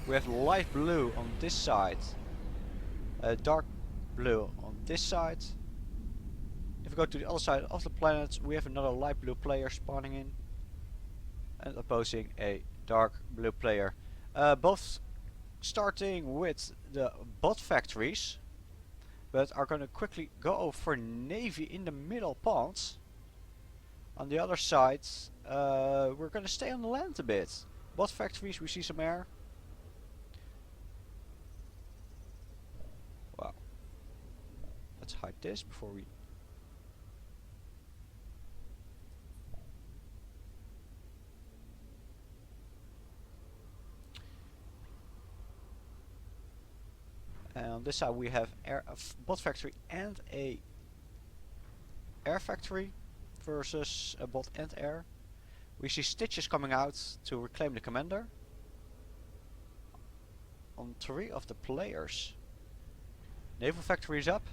We have light blue on this side, dark blue on this side. If we go to the other side of the planet, we have another light blue player spawning in and opposing a dark blue player. Both starting with the bot factories, but are going to quickly go over for navy in the middle ponds. On the other side, we're going to stay on the land a bit. Bot factories, we see some air. Wow. Let's hide this before we... And on this side we have a bot factory and a air factory versus a bot and air. We see stitches coming out to reclaim the commander on 3 of the players. Naval factory is up.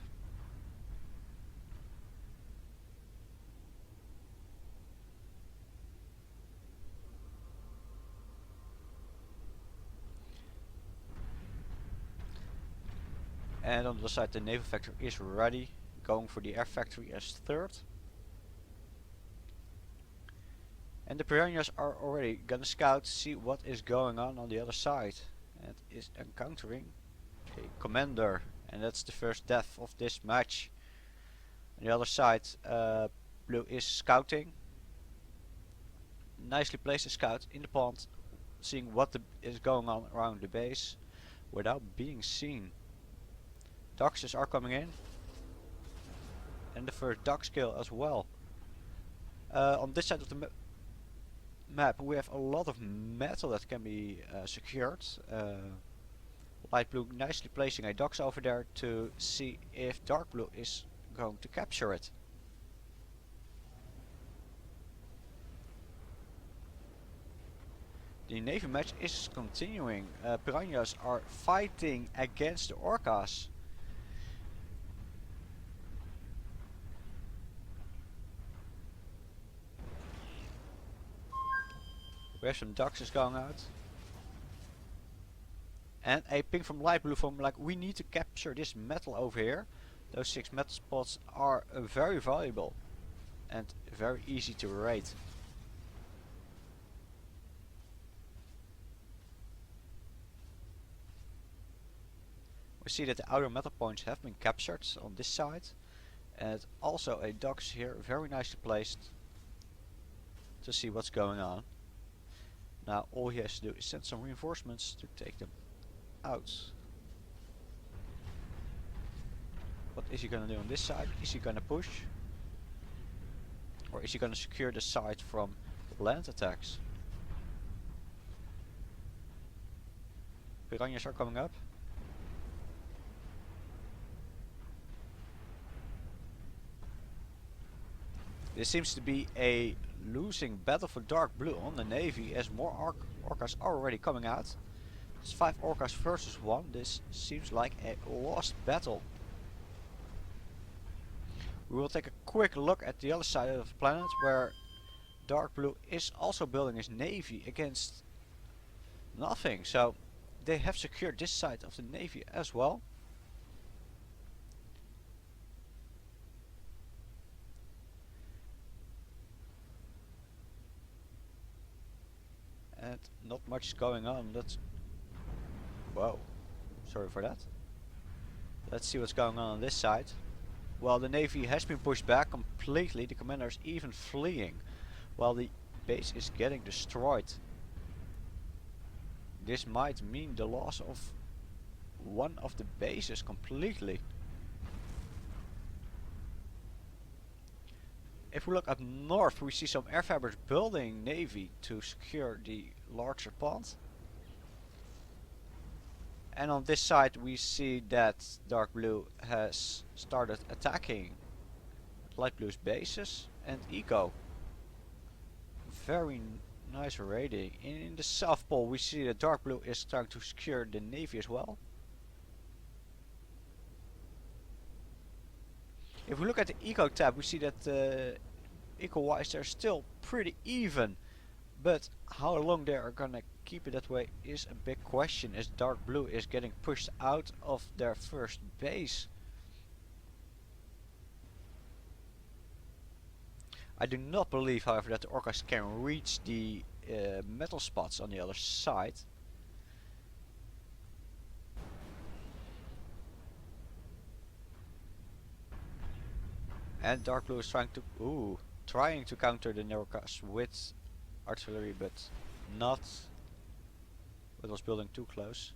And on the other side the naval factory is ready, going for the air factory as 3rd. And the piranhas are already gonna scout, see what is going on the other side. And is encountering a commander, and that's the first death of this match. On the other side, blue is scouting. Nicely placed a scout in the pond, seeing what is going on around the base without being seen. Duxes are coming in, and the first Dux kill as well. On this side of the map we have a lot of metal that can be secured. Light blue nicely placing a Dux over there to see if dark blue is going to capture it. The navy match is continuing. Piranhas are fighting against the orcas. We have some Duxes going out. And a ping from light blue from like, we need to capture this metal over here. Those 6 metal spots are very valuable and very easy to raid. We see that the outer metal points have been captured on this side. And also a Dux here, very nicely placed to see what's going on. Now all he has to do is send some reinforcements to take them out. What is he gonna do on this side? Is he gonna push? Or is he gonna secure the side from land attacks? Piranhas are coming up. This seems to be a losing battle for dark blue on the navy, as more orcas are already coming out. It's 5 orcas versus 1. This seems like a lost battle. We will take a quick look at the other side of the planet, where dark blue is also building his navy against nothing. So they have secured this side of the navy as well. And not much is going on. That's... Whoa. Sorry for that. Let's see what's going on this side. Well, the navy has been pushed back completely. The commander is even fleeing while the base is getting destroyed. This might mean the loss of one of the bases completely. If we look up north, we see some air fabrics building navy to secure the larger pond. And on this side we see that dark blue has started attacking light blue's bases and eco. Very nice raiding. In the south pole we see that dark blue is trying to secure the navy as well. If we look at the eco tab, we see that eco wise they're still pretty even, but how long they are gonna keep it that way is a big question, as dark blue is getting pushed out of their first base. I do not believe, however, that the orcas can reach the metal spots on the other side. And dark blue is trying to counter the orcas with artillery, but not. It was building too close.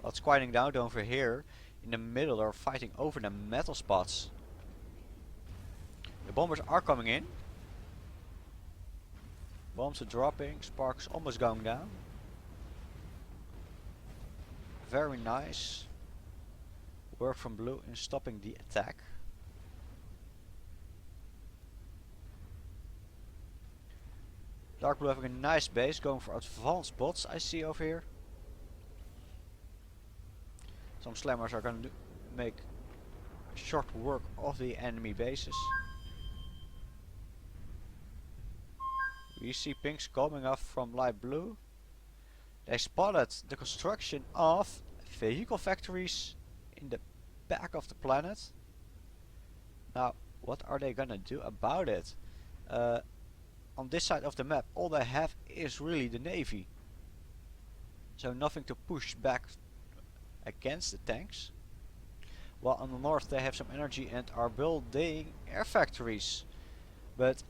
Well, it's quieting down over here. In the middle, they're fighting over the metal spots. The bombers are coming in. Bombs are dropping. Sparks almost going down. Very nice work from blue in stopping the attack. Dark blue having a nice base, going for advanced bots I see over here. Some slammers are going to make short work of the enemy bases. We see pinks coming up from light blue. They spotted the construction of vehicle factories in the back of the planet. Now, what are they gonna do about it? On this side of the map, all they have is really the navy. So nothing to push back against the tanks. While on the north they have some energy and are building air factories. But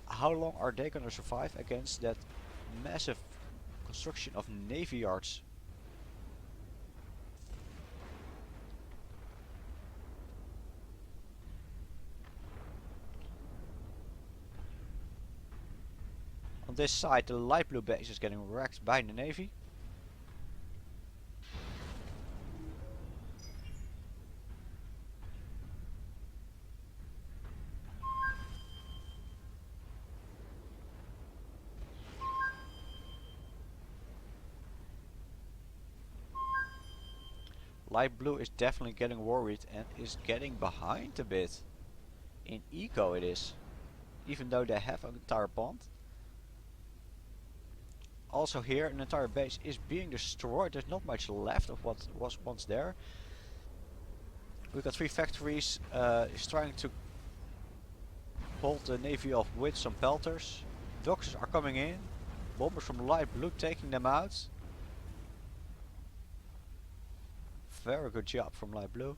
how long are they gonna survive against that massive construction of navy yards? On this side, the light blue base is getting wrecked by the navy. Light blue is definitely getting worried and is getting behind a bit. In eco it is. Even though they have an entire pond. Also here an entire base is being destroyed. There's not much left of what was once there. We've got 3 factories. Is trying to hold the navy off with some pelters. Dockers are coming in. Bombers from light blue taking them out. Very good job from light blue.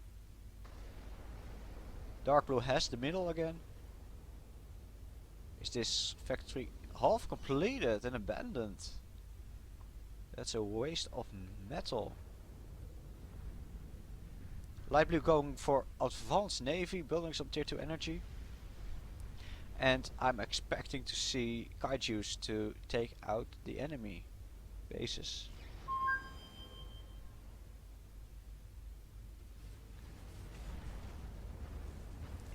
Dark blue has the middle again. Is this factory half completed and abandoned? That's a waste of metal. Light blue going for advanced navy, building some tier 2 energy. And I'm expecting to see kaijus to take out the enemy bases.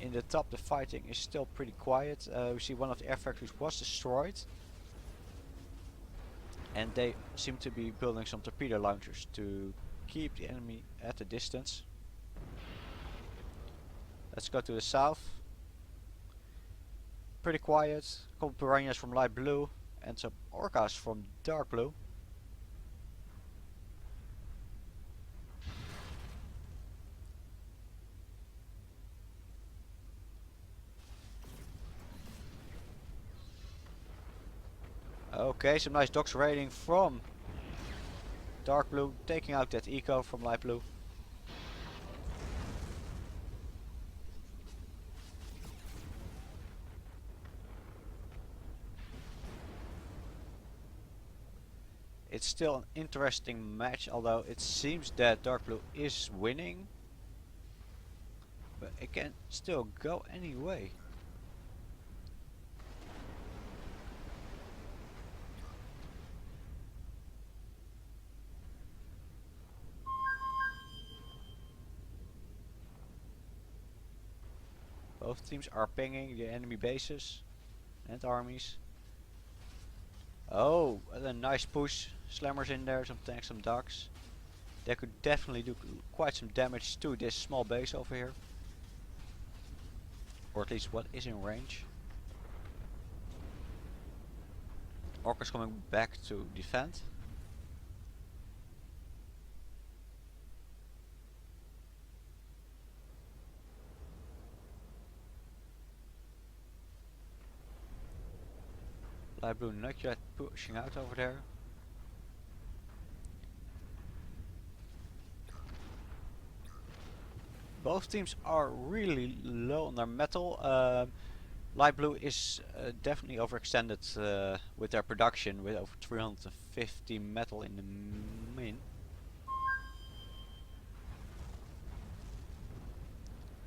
In the top, the fighting is still pretty quiet. We see one of the air factories was destroyed. And they seem to be building some torpedo launchers to keep the enemy at a distance. Let's go to the south. Pretty quiet. A couple piranhas from light blue and some orcas from dark blue. Okay, some nice docks raiding from dark blue, taking out that eco from light blue. It's still an interesting match, although it seems that dark blue is winning. But it can still go any way. Both teams are pinging the enemy bases and armies. Oh, a nice push. Slammers in there, some tanks, some ducks. They could definitely do quite some damage to this small base over here. Or at least what is in range. Orcas coming back to defend. Light blue not yet pushing out over there. Both teams are really low on their metal. Light blue is definitely overextended with their production, with over 350 metal in the min.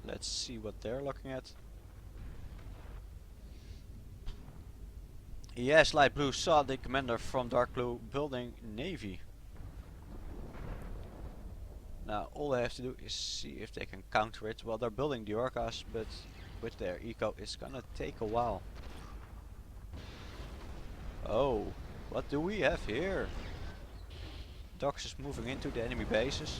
Let's see what they're looking at. Yes, light blue saw the commander from dark blue building navy. Now all they have to do is see if they can counter it. Well, they're building the orcas, but with their eco it's gonna take a while. Oh, what do we have here? Dogs is moving into the enemy bases.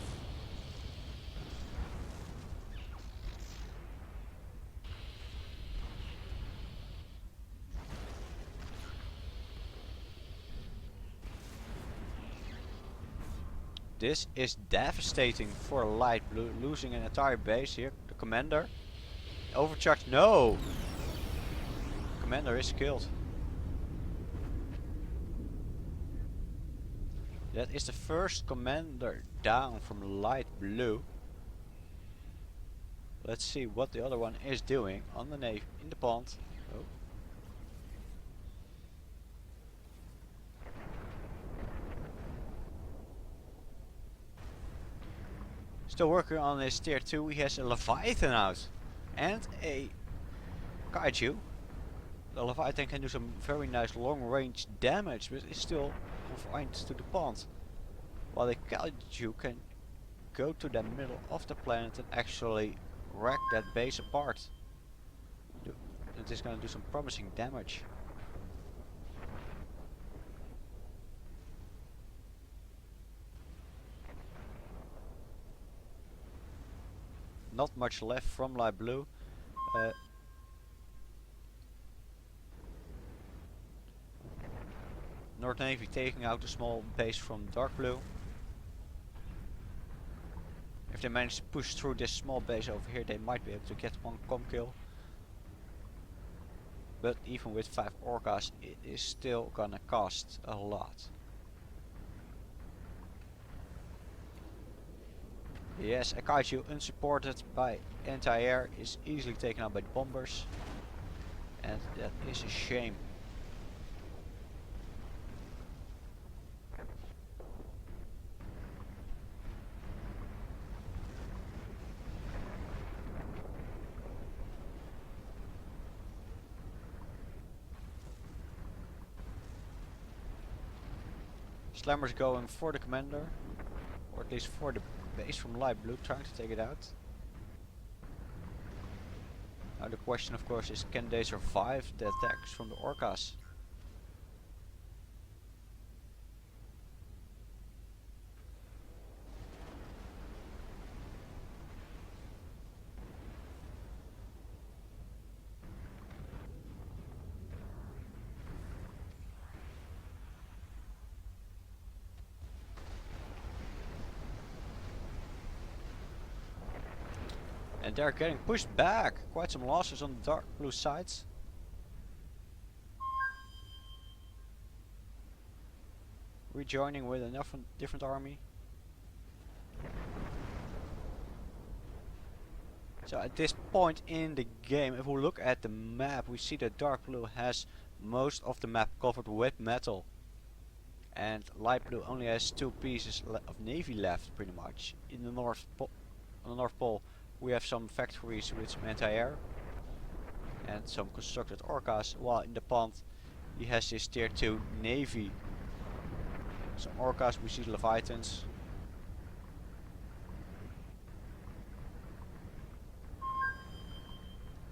This is devastating for light blue, losing an entire base here. The commander overcharged. No, commander is killed. That is the first commander down from light blue. Let's see what the other one is doing on the navy in the pond. Oh. Still working on his tier 2. He has a Leviathan out and a Kaiju. The Leviathan can do some very nice long range damage, but is still confined to the pond. While the Kaiju can go to the middle of the planet and actually wreck that base apart. It is going to do some promising damage. Not much left from light blue. North Navy taking out a small base from dark blue. If they manage to push through this small base over here, they might be able to get one com kill. But even with 5 orcas, it is still gonna cost a lot. Yes, a Kaiju unsupported by anti-air is easily taken out by the bombers. And that is a shame. Slammer's going for the commander, or at least for the base from light blue, trying to take it out. Now the question of course is, can they survive the attacks from the orcas? And they're getting pushed back. Quite some losses on the dark blue sides. Rejoining with a different army. So at this point in the game, if we look at the map, we see that dark blue has most of the map covered with metal. And light blue only has 2 pieces of navy left, pretty much. In the on the North Pole, we have some factories with some anti-air and some constructed orcas, while in the pond he has his tier 2 navy. Some orcas, we see leviathans.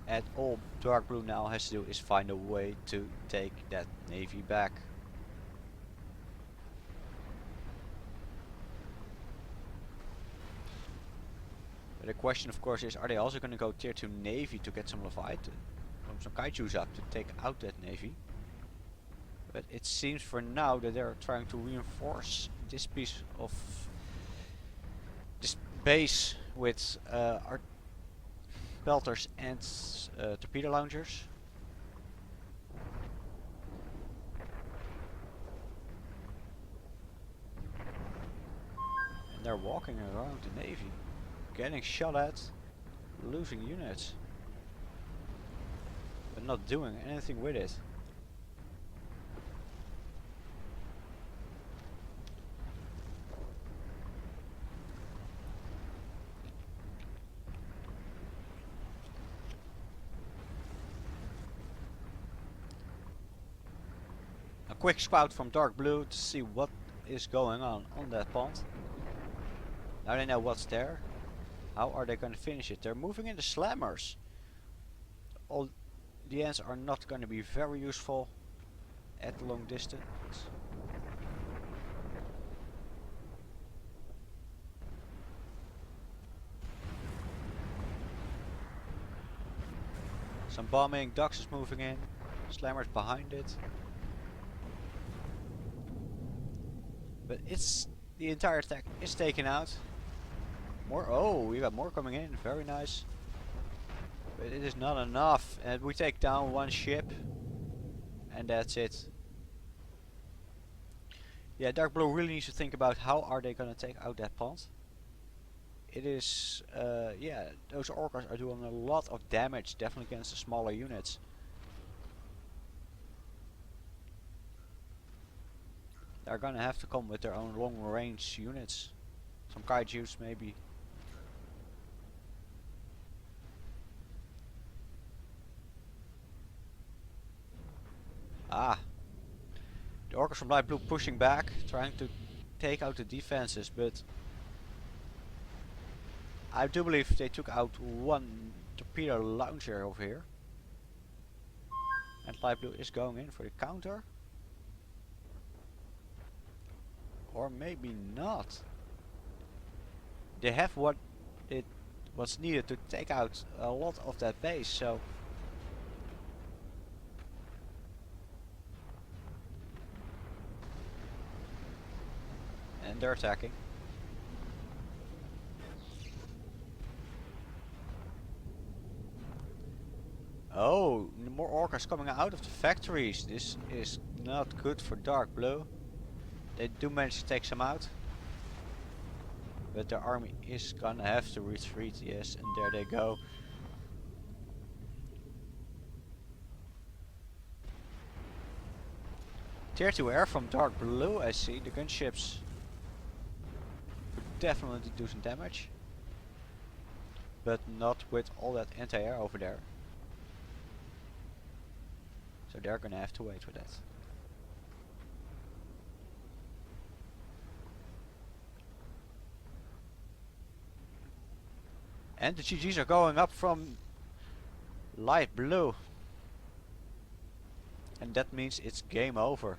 And all dark blue now has to do is find a way to take that navy back. But the question of course is, are they also going to go tier 2 navy to get some Leviathan, some Kaijus up to take out that navy? But it seems for now that they're trying to reinforce this piece of this base with our pelters and torpedo launchers. And they're walking around the navy, getting shot at, losing units, but not doing anything with it. A quick scout from dark blue to see what is going on that pond. Now they know what's there. How are they going to finish it? They're moving in the slammers. All the ends are not going to be very useful at long distance. Some bombing, Dux is moving in, slammers behind it. But it's the entire attack is taken out. More, oh, we got more coming in, very nice. But it is not enough, and we take down one ship, and that's it. Yeah, Dark Blue really needs to think about how are they gonna take out that pond. It is, yeah, those orcas are doing a lot of damage, definitely against the smaller units. They're gonna have to come with their own long range units. Some kaijus maybe. Ah. The orcas from light blue pushing back, trying to take out the defenses, but I do believe they took out one torpedo launcher over here. And light blue is going in for the counter. Or maybe not. They have what's needed to take out a lot of that base, so and they're attacking. Oh, more orcas coming out of the factories. This is not good for dark blue. They do manage to take some out. But their army is gonna have to retreat, yes, and there they go. Tier 2 air from dark blue, I see. The gunships could definitely do some damage. But not with all that anti-air over there. So they're gonna have to wait for that. And the GGs are going up from light blue. And that means it's game over.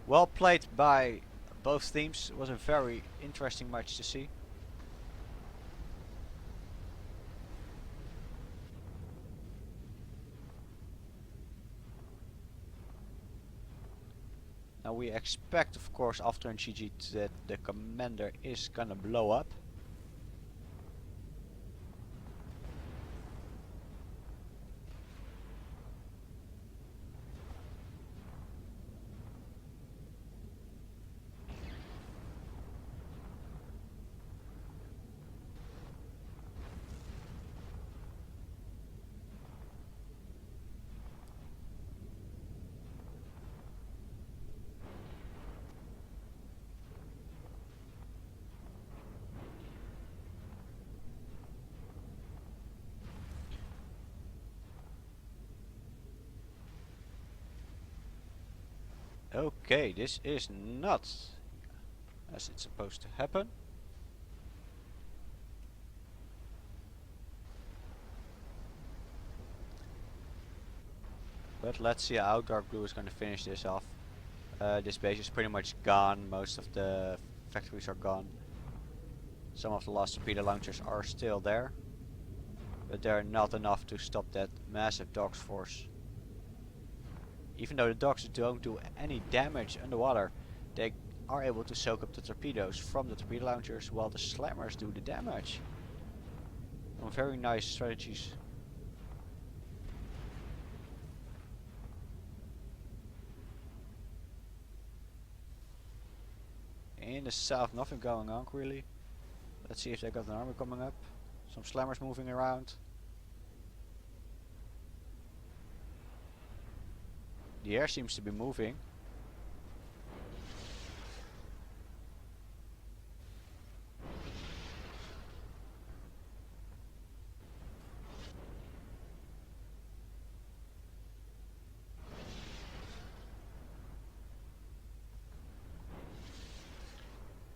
Well played by both teams. It was a very interesting match to see. Now we expect, of course, after an GG that the commander is gonna blow up. Okay, this is not as it's supposed to happen. But let's see how dark blue is going to finish this off. This base is pretty much gone. Most of the factories are gone. Some of the last torpedo launchers are still there. But they're not enough to stop that massive dogs force. Even though the dogs don't do any damage underwater, they are able to soak up the torpedoes from the torpedo launchers while the slammers do the damage. Very nice strategies. In the south, nothing going on really. Let's see if they got an army coming up. Some slammers moving around. The air seems to be moving.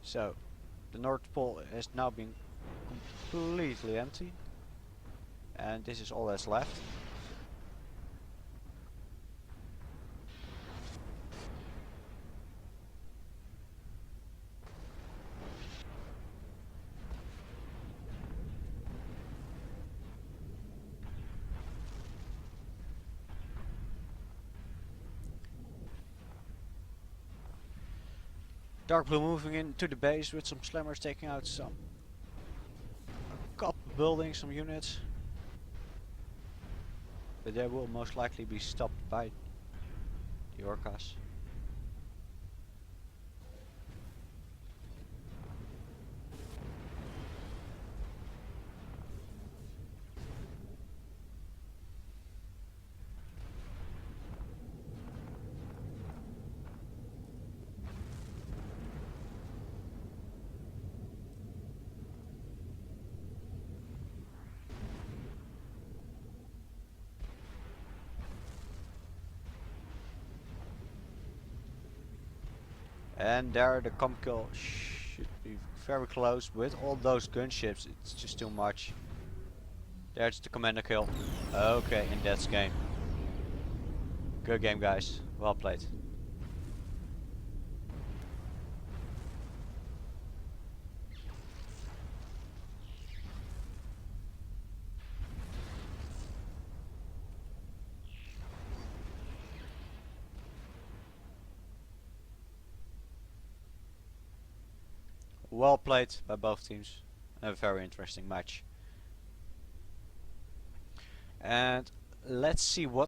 So, the North Pole has now been completely empty. And this is all that's left. Dark Blue moving into the base with some slammers taking out a couple buildings, some units. But they will most likely be stopped by the orcas. And there the comp kill should be very close. With all those gunships, it's just too much. There's the commander kill. Okay, and that's game. Good game, guys. Well played. Well played by both teams. A very interesting match. And let's see what